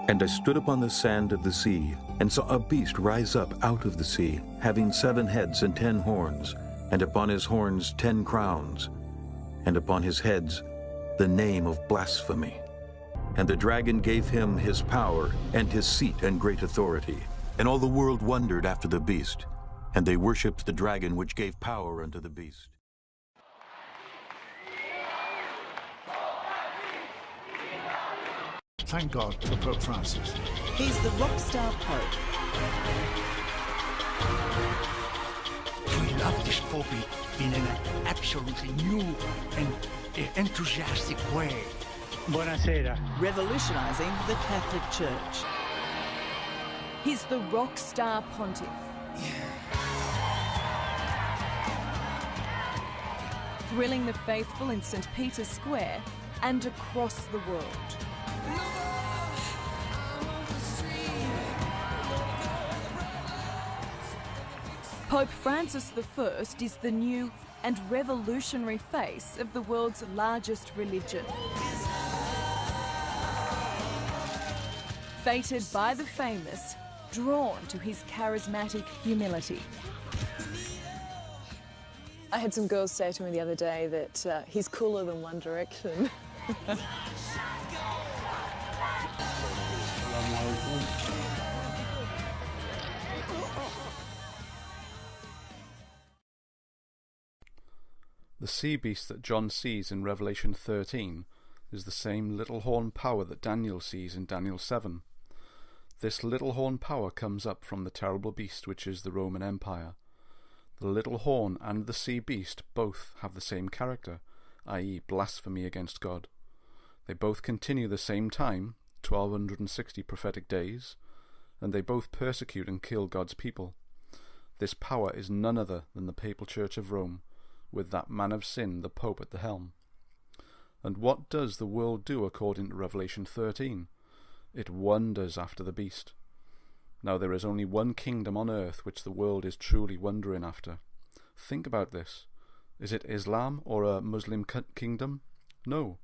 And I stood upon the sand of the sea, and saw a beast rise up out of the sea, having 7 heads and 10 horns, and upon his horns 10 crowns, and upon his heads the name of blasphemy. And the dragon gave him his power, and his seat, and great authority. And all the world wondered after the beast, and they worshipped the dragon which gave power unto the beast. Thank God for Pope Francis. He's the rock star Pope. We love this Pope in an absolutely new and enthusiastic way. Buonasera. Revolutionising the Catholic Church. He's the rock star pontiff. Thrilling the faithful in St. Peter's Square and across the world. Pope Francis I is the new and revolutionary face of the world's largest religion. Fated by the famous, drawn to his charismatic humility. I had some girls say to me the other day that he's cooler than One Direction. The sea beast that John sees in Revelation 13 is the same little horn power that Daniel sees in Daniel 7. This little horn power comes up from the terrible beast which is the Roman Empire. The little horn and the sea beast both have the same character, i.e. blasphemy against God. They both continue the same time, 1260 prophetic days, and they both persecute and kill God's people. This power is none other than the Papal Church of Rome, with that man of sin, the Pope, at the helm. And what does the world do according to Revelation 13? It wonders after the beast. Now there is only one kingdom on earth which the world is truly wondering after. Think about this. Is it Islam or a Muslim kingdom? No.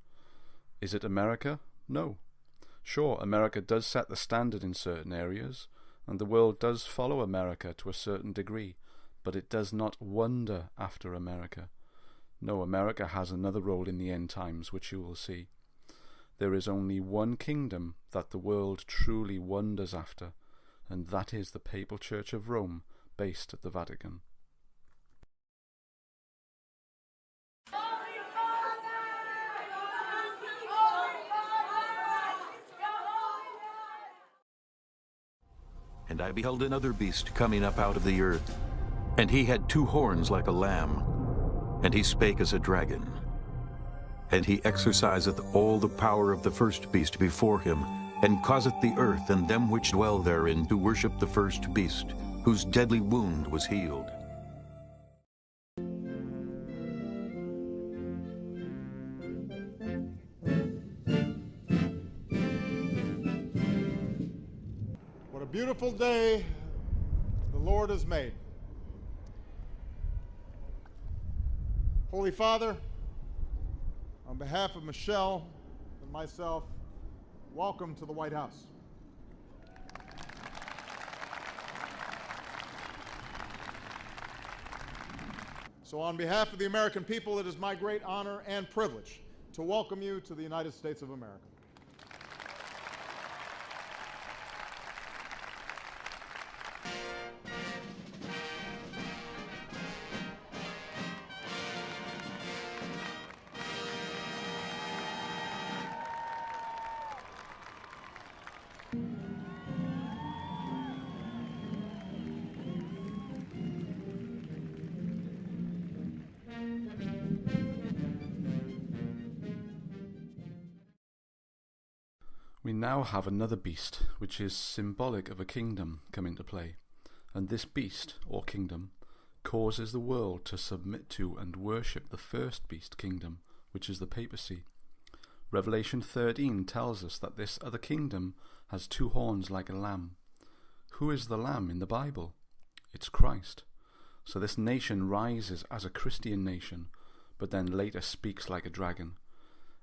Is it America? No. Sure, America does set the standard in certain areas, and the world does follow America to a certain degree, but it does not wonder after America. No, America has another role in the end times, which you will see. There is only one kingdom that the world truly wonders after, and that is the Papal Church of Rome, based at the Vatican. And I beheld another beast coming up out of the earth, and he had 2 horns like a lamb, and he spake as a dragon. And he exerciseth all the power of the first beast before him, and causeth the earth and them which dwell therein to worship the first beast, whose deadly wound was healed. What a beautiful day the Lord has made. Holy Father, on behalf of Michelle and myself, welcome to the White House. So on behalf of the American people, it is my great honor and privilege to welcome you to the United States of America. We now have another beast, which is symbolic of a kingdom, come into play, and this beast, or kingdom, causes the world to submit to and worship the first beast kingdom, which is the papacy. Revelation 13 tells us that this other kingdom has 2 horns like a lamb. Who is the lamb in the Bible? It's Christ. So this nation rises as a Christian nation, but then later speaks like a dragon,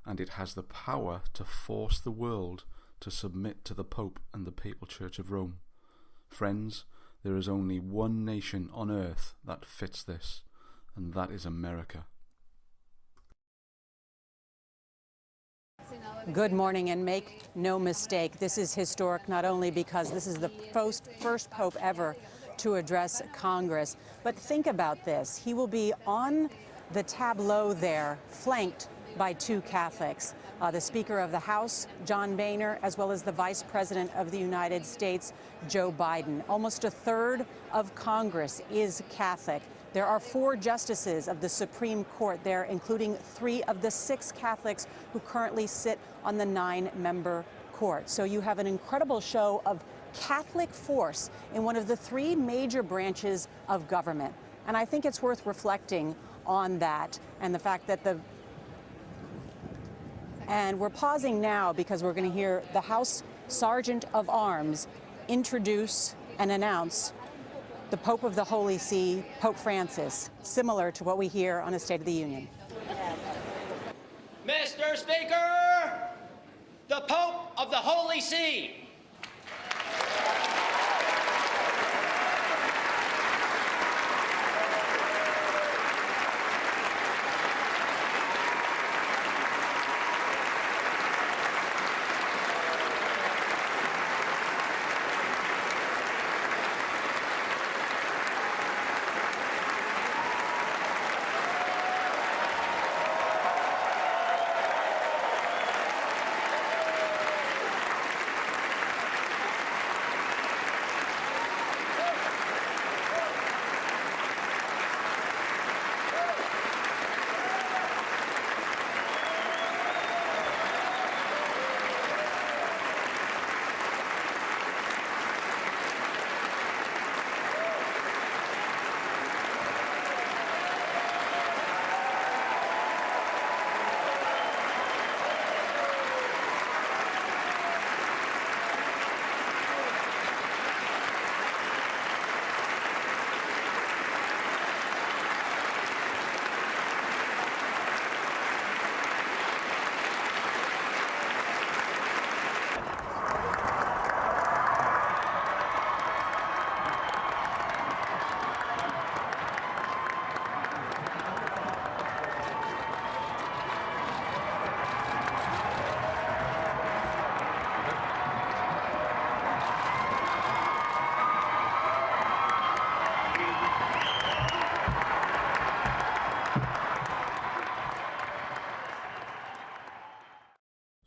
and it has the power to force the world to submit to the Pope and the Papal Church of Rome. Friends, there is only one nation on earth that fits this, and that is America. Good morning, and make no mistake, this is historic not only because this is the first Pope ever to address Congress, but think about this. He will be on the tableau there, flanked by two Catholics, the Speaker of the House, John Boehner, as well as the Vice President of the United States, Joe Biden. Almost a third of Congress is Catholic. There are 4 justices of the Supreme Court there, including 3 of the 6 Catholics who currently sit on the 9-member court. So you have an incredible show of Catholic force in one of the 3 major branches of government. And I think it's worth reflecting on that and the fact that And we're pausing now because we're going to hear the House Sergeant of Arms introduce and announce the Pope of the Holy See, Pope Francis, similar to what we hear on a State of the Union. Mr. Speaker, the Pope of the Holy See.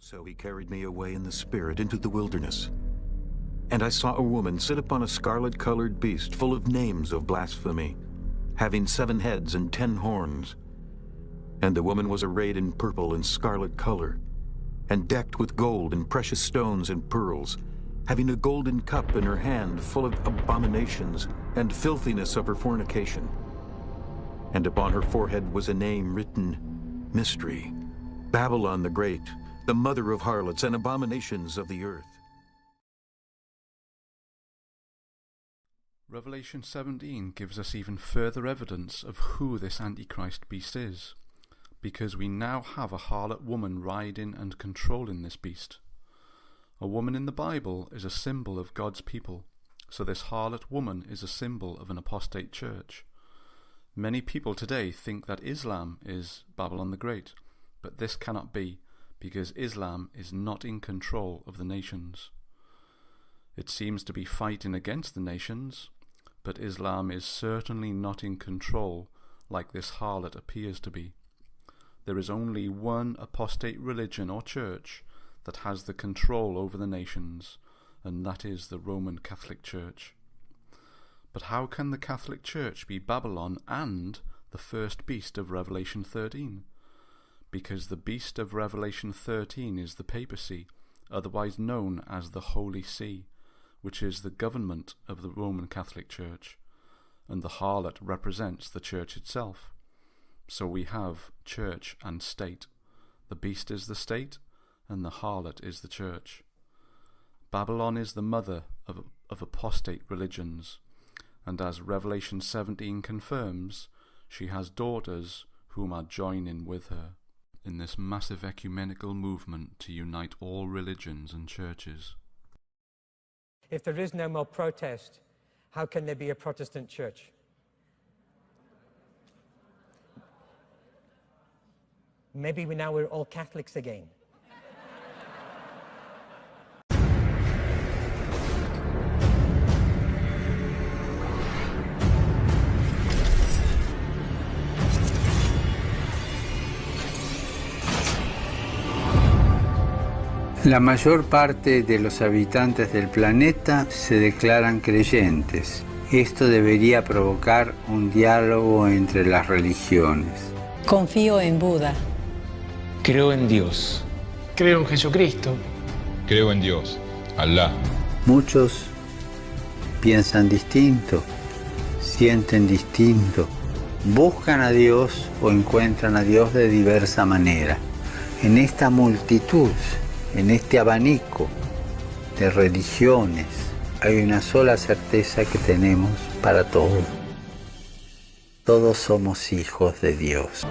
So he carried me away in the spirit into the wilderness. And I saw a woman sit upon a scarlet-colored beast full of names of blasphemy, having 7 heads and 10 horns. And the woman was arrayed in purple and scarlet color, and decked with gold and precious stones and pearls, having a golden cup in her hand full of abominations and filthiness of her fornication. And upon her forehead was a name written, Mystery, Babylon the Great, the mother of harlots and abominations of the earth. Revelation 17 gives us even further evidence of who this Antichrist beast is, because we now have a harlot woman riding and controlling this beast. A woman in the Bible is a symbol of God's people, so this harlot woman is a symbol of an apostate church. Many people today think that Islam is Babylon the Great, but this cannot be, because Islam is not in control of the nations. It seems to be fighting against the nations, but Islam is certainly not in control like this harlot appears to be. There is only one apostate religion or church that has the control over the nations, and that is the Roman Catholic Church. But how can the Catholic Church be Babylon and the first beast of Revelation 13? Because the beast of Revelation 13 is the papacy, otherwise known as the Holy See, which is the government of the Roman Catholic Church, and the harlot represents the church itself. So we have church and state. The beast is the state, and the harlot is the church. Babylon is the mother of apostate religions, and as Revelation 17 confirms, she has daughters whom are joining with her. in this massive ecumenical movement to unite all religions and churches. If there is no more protest, how can there be a Protestant church? Maybe now we're all Catholics again. La mayor parte de los habitantes del planeta se declaran creyentes. Esto debería provocar un diálogo entre las religiones. Confío en Buda. Creo en Dios. Creo en Jesucristo. Creo en Dios, Alá. Muchos piensan distinto, sienten distinto, buscan a Dios o encuentran a Dios de diversa manera. En esta multitud, en este abanico de religiones, hay una sola certeza que tenemos para todos. Todos somos hijos de Dios.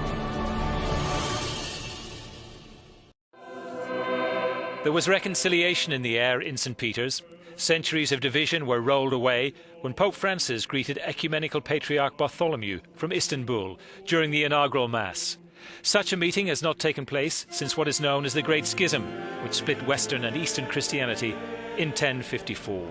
There was reconciliation in the air in St. Peter's. Centuries of division were rolled away when Pope Francis greeted Ecumenical Patriarch Bartholomew from Istanbul during the inaugural Mass. Such a meeting has not taken place since what is known as the Great Schism, which split Western and Eastern Christianity in 1054.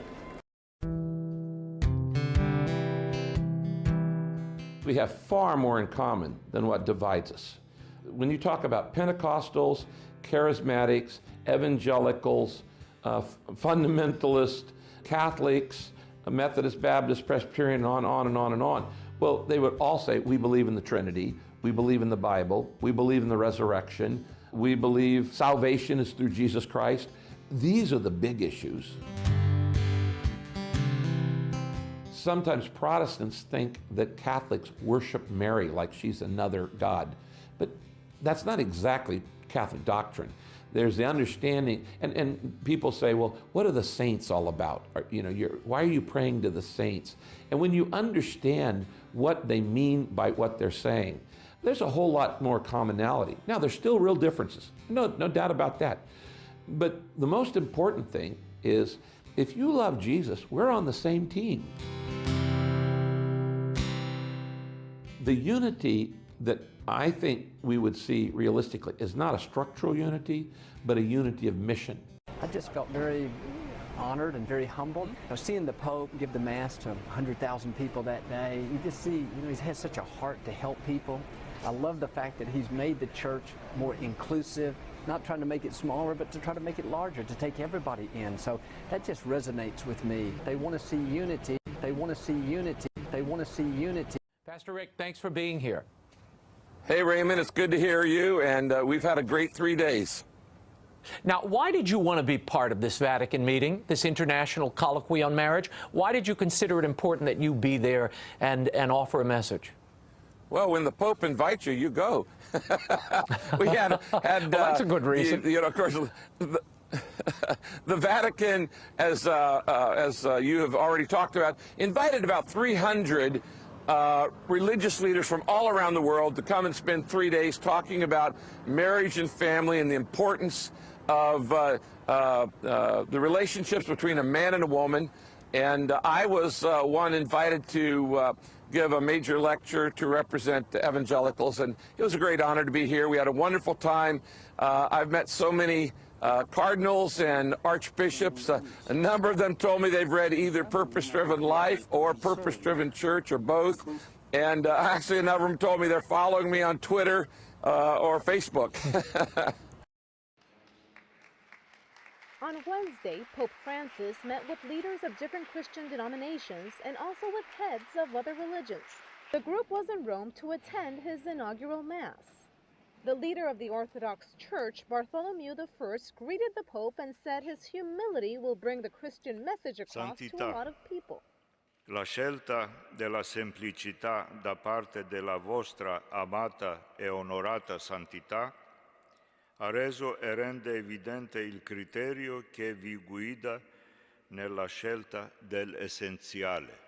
We have far more in common than what divides us. When you talk about Pentecostals, Charismatics, Evangelicals, Fundamentalists, Catholics, Methodist, Baptist, Presbyterian, on and on and on. Well, they would all say, we believe in the Trinity, we believe in the Bible, we believe in the resurrection, we believe salvation is through Jesus Christ. These are the big issues. Sometimes Protestants think that Catholics worship Mary like she's another God, but that's not exactly Catholic doctrine. There's the understanding, and people say, well, what are the saints all about? Or, why are you praying to the saints? And when you understand what they mean by what they're saying, there's a whole lot more commonality. Now, there's still real differences, no doubt about that. But the most important thing is, if you love Jesus, we're on the same team. The unity that I think we would see realistically is not a structural unity, but a unity of mission. I just felt very honored and very humbled. Seeing the Pope give the Mass to 100,000 people that day, you just see, he has such a heart to help people. I love the fact that he's made the church more inclusive, not trying to make it smaller, but to try to make it larger, to take everybody in. So that just resonates with me. They want to see unity. They want to see unity. They want to see unity. Pastor Rick, thanks for being here. Hey, Raymond, it's good to hear you, and we've had a great 3 days. Now, why did you want to be part of this Vatican meeting, this international colloquy on marriage? Why did you consider it important that you be there and offer a message? Well, when the Pope invites you, you go. We had well, that's a good reason. Of course, the Vatican, as you have already talked about, invited about 300 religious leaders from all around the world to come and spend 3 days talking about marriage and family and the importance of the relationships between a man and a woman. And I was one invited to give a major lecture to represent the evangelicals, and it was a great honor to be here. We had a wonderful time. I've met so many cardinals and archbishops. A number of them told me they've read either Purpose-Driven Life or Purpose-Driven Church or both. And actually, a number of them told me they're following me on Twitter or Facebook. On Wednesday, Pope Francis met with leaders of different Christian denominations and also with heads of other religions. The group was in Rome to attend his inaugural Mass. The leader of the Orthodox Church, Bartholomew I, greeted the Pope and said his humility will bring the Christian message across to a lot of people. La scelta della semplicità da parte della vostra amata e onorata santità ha reso e rende evidente il criterio che vi guida nella scelta dell'essenziale.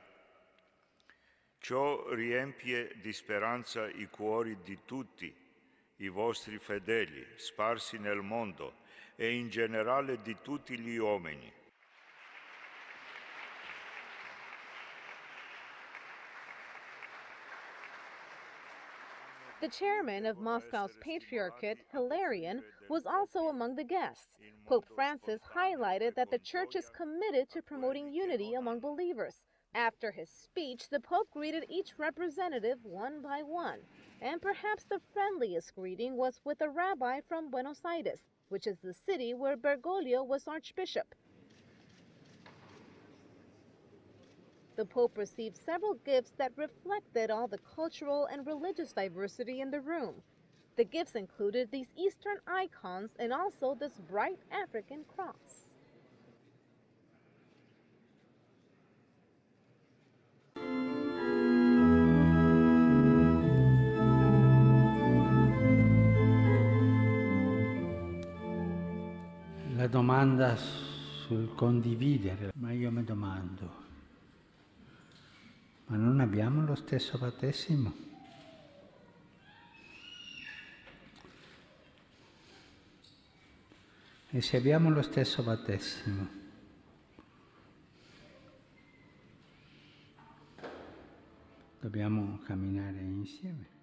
Ciò riempie di speranza i cuori di tutti i vostri fedeli sparsi nel mondo e in generale di tutti gli uomini. The chairman of Moscow's Patriarchate, Hilarion, was also among the guests. Pope Francis highlighted that the Church is committed to promoting unity among believers. After his speech, the Pope greeted each representative one by one. And perhaps the friendliest greeting was with a rabbi from Buenos Aires, which is the city where Bergoglio was Archbishop. The Pope received several gifts that reflected all the cultural and religious diversity in the room. The gifts included these Eastern icons and also this bright African cross. La domanda sul condividere, ma io mi domando, ma non abbiamo lo stesso battesimo? E se abbiamo lo stesso battesimo, dobbiamo camminare insieme.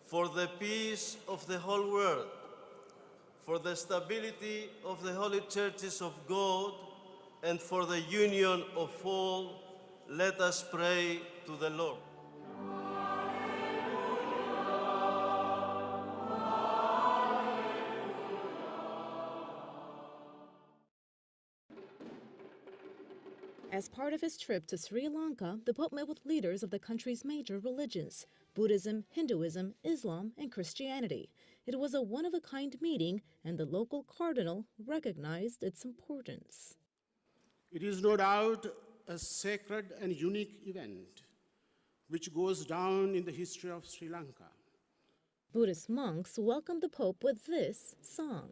For the peace of the whole world, for the stability of the holy churches of God, and for the union of all, let us pray to the Lord. As part of his trip to Sri Lanka, the Pope met with leaders of the country's major religions: Buddhism, Hinduism, Islam, and Christianity. It was a one-of-a-kind meeting, and the local cardinal recognized its importance. It is no doubt a sacred and unique event, which goes down in the history of Sri Lanka. Buddhist monks welcomed the Pope with this song.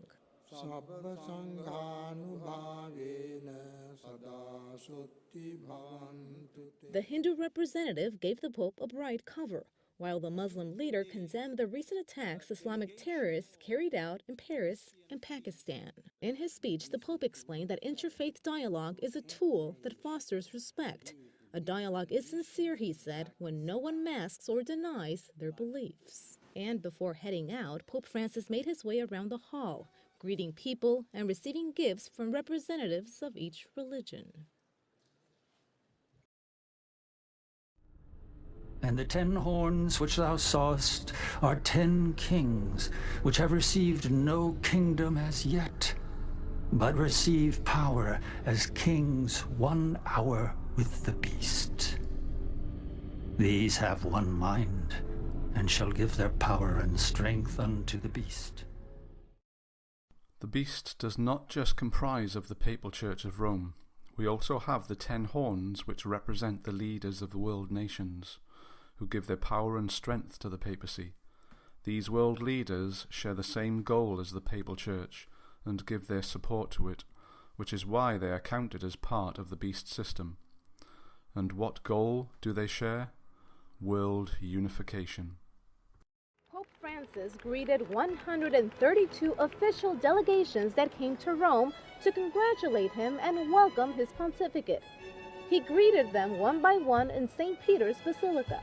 The Hindu representative gave the Pope a bright cover, while the Muslim leader condemned the recent attacks Islamic terrorists carried out in Paris and Pakistan. In his speech, the Pope explained that interfaith dialogue is a tool that fosters respect. A dialogue is sincere, he said, when no one masks or denies their beliefs. And before heading out, Pope Francis made his way around the hall, greeting people and receiving gifts from representatives of each religion. And the 10 horns which thou sawest are 10 kings, which have received no kingdom as yet, but receive power as kings 1 hour with the beast. These have one mind, and shall give their power and strength unto the beast. The beast does not just comprise of the Papal Church of Rome. We also have the 10 horns which represent the leaders of the world nations, who give their power and strength to the papacy. These world leaders share the same goal as the Papal Church and give their support to it, which is why they are counted as part of the beast system. And what goal do they share? World unification. Pope Francis greeted 132 official delegations that came to Rome to congratulate him and welcome his pontificate. He greeted them one by one in St. Peter's Basilica.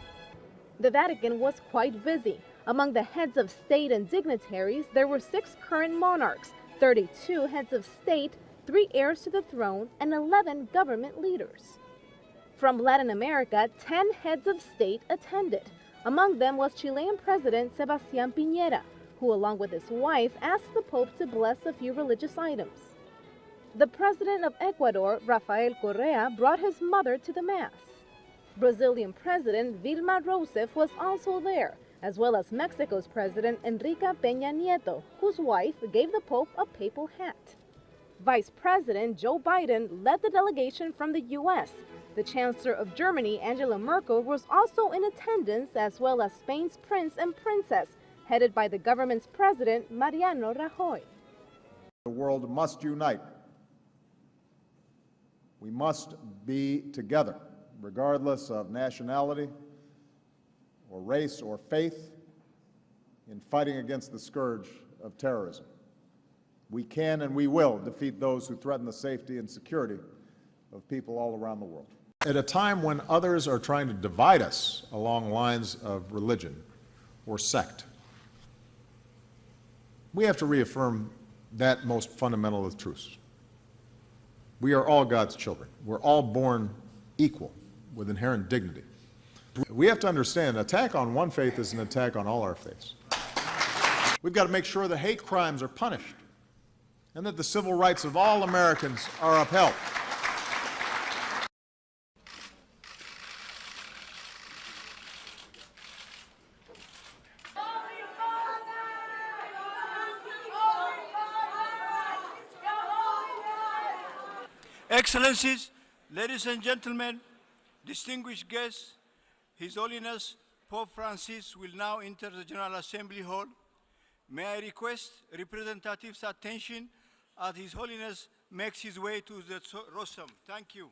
The Vatican was quite busy. Among the heads of state and dignitaries, there were 6 current monarchs, 32 heads of state, 3 heirs to the throne, and 11 government leaders. From Latin America, 10 heads of state attended. Among them was Chilean President Sebastián Piñera, who along with his wife asked the Pope to bless a few religious items. The President of Ecuador, Rafael Correa, brought his mother to the Mass. Brazilian President Dilma Rousseff was also there, as well as Mexico's President Enrique Peña Nieto, whose wife gave the Pope a papal hat. Vice President Joe Biden led the delegation from the U.S. The Chancellor of Germany, Angela Merkel, was also in attendance, as well as Spain's Prince and Princess, headed by the government's President, Mariano Rajoy. The world must unite. We must be together, regardless of nationality or race or faith, in fighting against the scourge of terrorism. We can and we will defeat those who threaten the safety and security of people all around the world. At a time when others are trying to divide us along lines of religion or sect, we have to reaffirm that most fundamental of truths. We are all God's children. We're all born equal with inherent dignity. We have to understand an attack on one faith is an attack on all our faiths. We've got to make sure that hate crimes are punished and that the civil rights of all Americans are upheld. Excellencies, ladies and gentlemen, distinguished guests, His Holiness Pope Francis will now enter the General Assembly Hall. May I request representatives' attention as His Holiness makes his way to the rostrum. Thank you.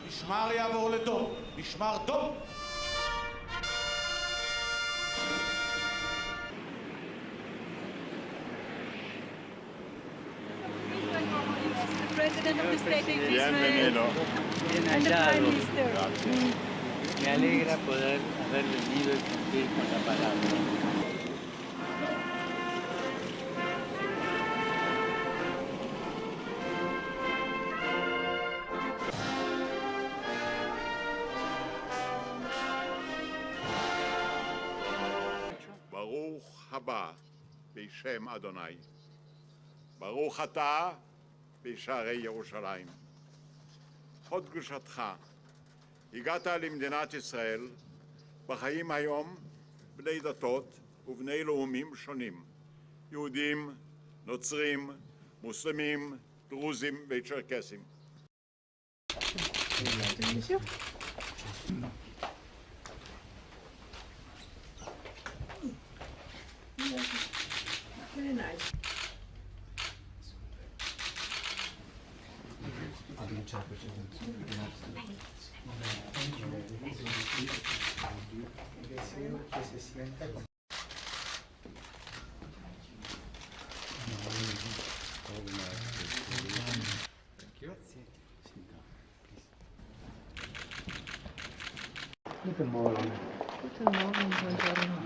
משמר יעבור לדום, משמר דום. The President of the State of Israel and the Prime Minister. Me alegra poder haber venido y cumplir con la palabra. ברוך הבא בשם אדוני. ברוך אתה בשערי ירושלים. הוד קדושתך, הגעת למדינת ישראל, בחיים היום בני דתות ובני לאומים שונים, יהודים, נוצרים, מוסלמים, דרוזים וצ'רקסים. Very nice. Guten Morgen. Guten Morgen, buongiorno.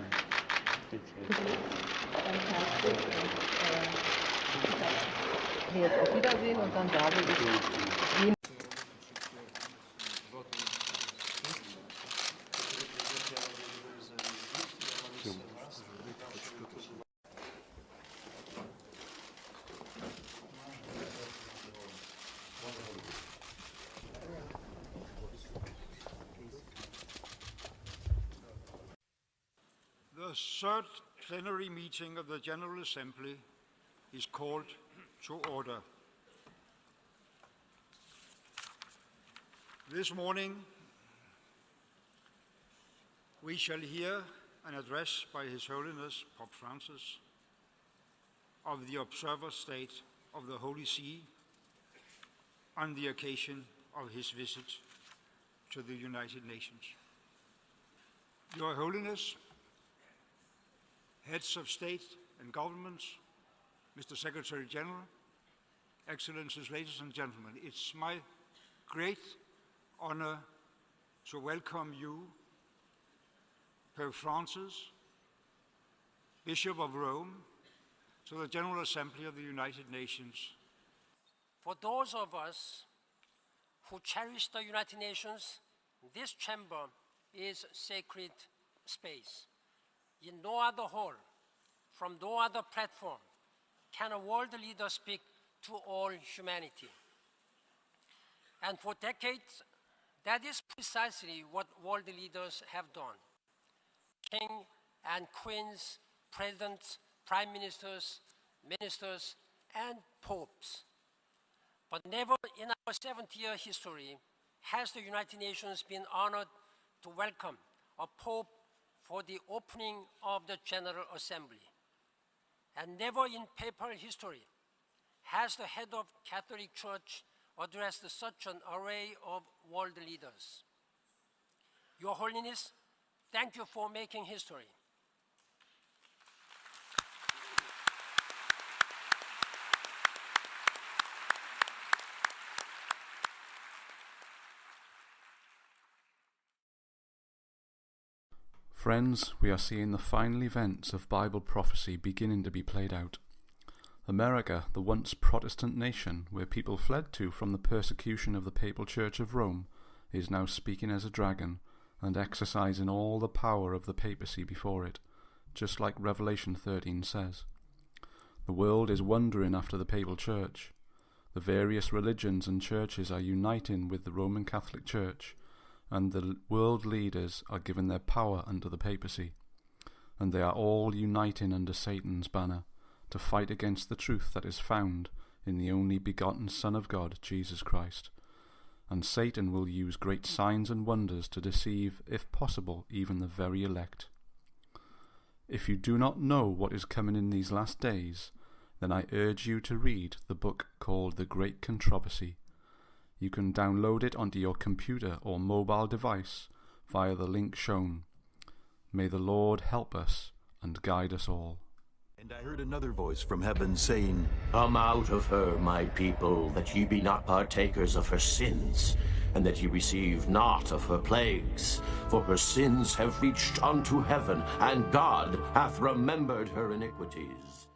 Fantastic. Jetzt auf Wiedersehen und dann sage ich. The third plenary meeting of the General Assembly is called to order. This morning, we shall hear an address by His Holiness Pope Francis, of the observer state of the Holy See on the occasion of his visit to the United Nations. Your Holiness, heads of state and governments, Mr. Secretary General, Excellencies, ladies and gentlemen, it's my great honor to welcome you, Pope Francis, Bishop of Rome, to the General Assembly of the United Nations. For those of us who cherish the United Nations, this chamber is sacred space. In no other hall, from no other platform, can a world leader speak to all humanity. And for decades, that is precisely what world leaders have done. King and queens, presidents, prime ministers, ministers, and popes. But never in our 70-year history has the United Nations been honored to welcome a pope for the opening of the General Assembly. And never in papal history has the head of Catholic Church addressed such an array of world leaders. Your Holiness, thank you for making history. Friends, we are seeing the final events of Bible prophecy beginning to be played out. America, the once Protestant nation where people fled to from the persecution of the Papal Church of Rome, is now speaking as a dragon and exercising all the power of the papacy before it, just like Revelation 13 says. The world is wondering after the Papal Church. The various religions and churches are uniting with the Roman Catholic Church, and the world leaders are given their power under the papacy, and they are all uniting under Satan's banner to fight against the truth that is found in the only begotten Son of God, Jesus Christ. And Satan will use great signs and wonders to deceive, if possible, even the very elect. If you do not know what is coming in these last days, then I urge you to read the book called The Great Controversy. You can download it onto your computer or mobile device via the link shown. May the Lord help us and guide us all. And I heard another voice from heaven saying, Come out of her, my people, that ye be not partakers of her sins, and that ye receive not of her plagues. For her sins have reached unto heaven, and God hath remembered her iniquities.